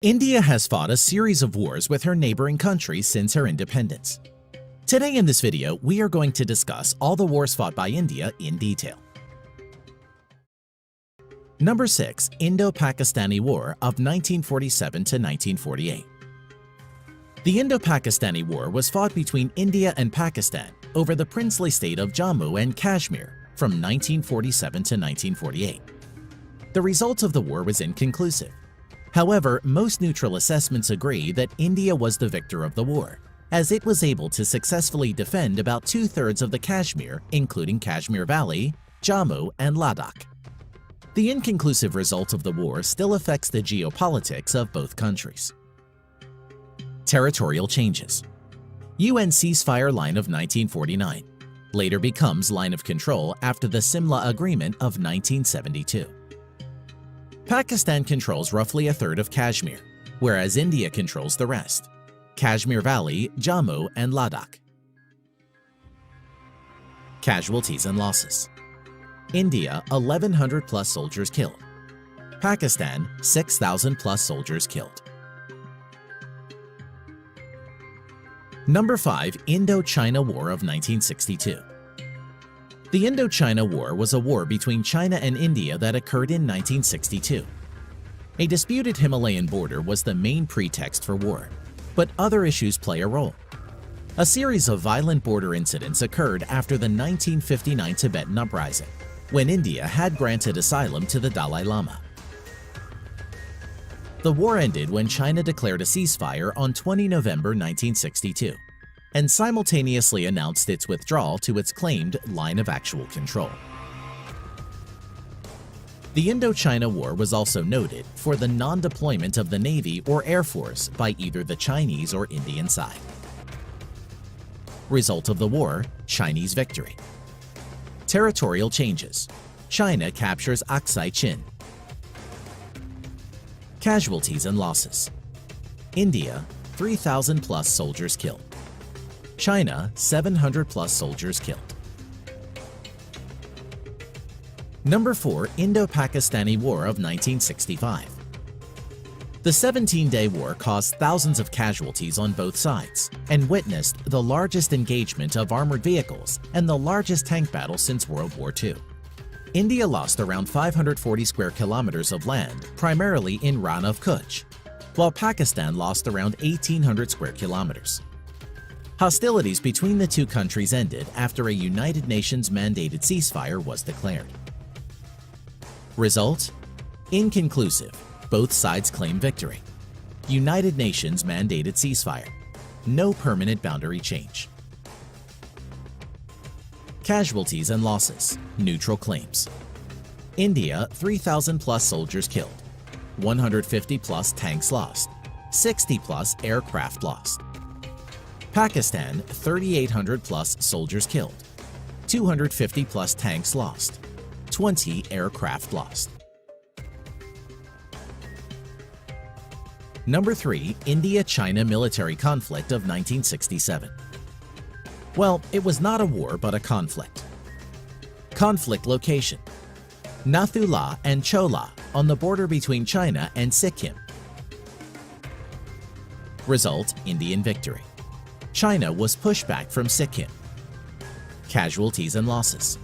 India has fought a series of wars with her neighboring countries since her independence. Today in this video, we are going to discuss all the wars fought by India in detail. Number 6. Indo-Pakistani War of 1947 to 1948. The Indo-Pakistani War was fought between India and Pakistan over the princely state of Jammu and Kashmir from 1947 to 1948. The result of the war was inconclusive. However, most neutral assessments agree that India was the victor of the war, as it was able to successfully defend about two-thirds of the Kashmir, including Kashmir Valley, Jammu and Ladakh. The inconclusive result of the war still affects the geopolitics of both countries. Territorial changes. UN ceasefire line of 1949. Later becomes line of control after the Simla Agreement of 1972. Pakistan controls roughly a third of Kashmir, whereas India controls the rest. Kashmir Valley, Jammu and Ladakh. Casualties and losses. India, 1,100 plus soldiers killed. Pakistan, 6,000 plus soldiers killed. Number 5. Indo-China War of 1962. The Indo-China War was a war between China and India that occurred in 1962. A disputed Himalayan border was the main pretext for war, but other issues play a role. A series of violent border incidents occurred after the 1959 Tibetan uprising, when India had granted asylum to the Dalai Lama. The war ended when China declared a ceasefire on 20 November 1962 and simultaneously announced its withdrawal to its claimed line of actual control. The Indo-China War was also noted for the non-deployment of the Navy or Air Force by either the Chinese or Indian side. Result of the war: Chinese victory. Territorial changes. China captures Aksai Chin. Casualties and losses. India, 3,000 plus soldiers killed. China, 700 plus soldiers killed. Number 4. Indo-Pakistani War of 1965. The 17-day war caused thousands of casualties on both sides and witnessed the largest engagement of armored vehicles and the largest tank battle since World War II. India lost around 540 square kilometers of land, primarily in Rann of Kutch, while Pakistan lost around 1,800 square kilometers. Hostilities between the two countries ended after a United Nations mandated ceasefire was declared. Result: inconclusive. Both sides claim victory. United Nations mandated ceasefire. No permanent boundary change. Casualties and losses. Neutral claims. India, 3,000 plus soldiers killed. 150 plus tanks lost. 60 plus aircraft lost. Pakistan, 3,800 plus soldiers killed. 250 plus tanks lost. 20 aircraft lost. Number 3. India-China military conflict of 1967. Well, it was not a war but a conflict. Conflict location: Nathula and Chola on the border between China and Sikkim. Result: Indian victory. China was pushed back from Sikkim. Casualties and losses.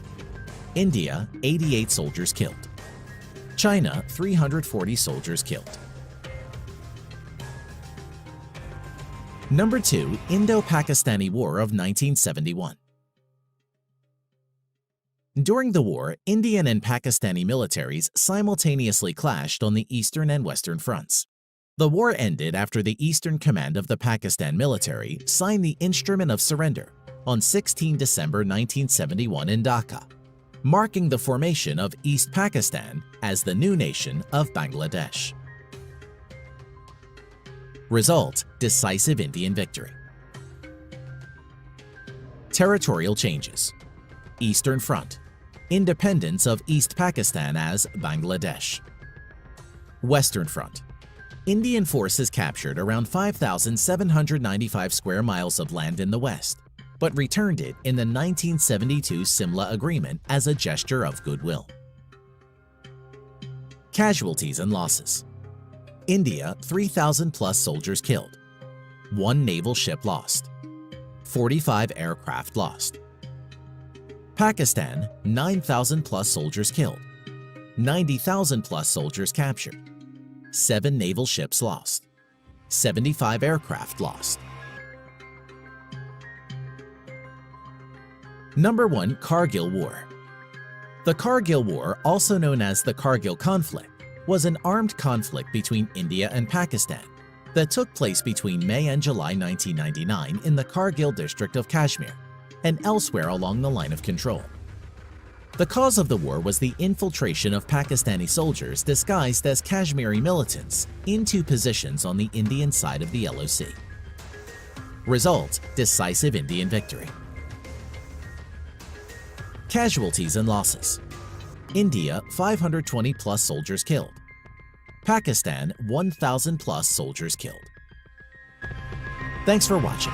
India, 88 soldiers killed. China, 340 soldiers killed. Number 2. Indo-Pakistani War of 1971. During the war, Indian and Pakistani militaries simultaneously clashed on the eastern and western fronts. The war ended after the Eastern Command of the Pakistan military signed the Instrument of Surrender on 16 December 1971 in Dhaka, marking the formation of East Pakistan as the new nation of Bangladesh. Result: decisive Indian victory. Territorial changes. Eastern Front: independence of East Pakistan as Bangladesh. Western Front: Indian forces captured around 5,795 square miles of land in the west, but returned it in the 1972 Simla Agreement as a gesture of goodwill. Casualties and losses. India, 3,000 plus soldiers killed. 1 naval ship lost. 45 aircraft lost. Pakistan, 9,000 plus soldiers killed. 90,000 plus soldiers captured. 7 naval ships lost. 75 aircraft lost. Number 1. Kargil War. The Kargil War, also known as the Kargil Conflict, was an armed conflict between India and Pakistan that took place between May and July 1999 in the Kargil district of Kashmir and elsewhere along the line of control. The cause of the war was the infiltration of Pakistani soldiers disguised as Kashmiri militants into positions on the Indian side of the LOC. Result: decisive Indian victory. Casualties and losses: India, 520 plus soldiers killed. Pakistan, 1,000 plus soldiers killed. Thanks for watching.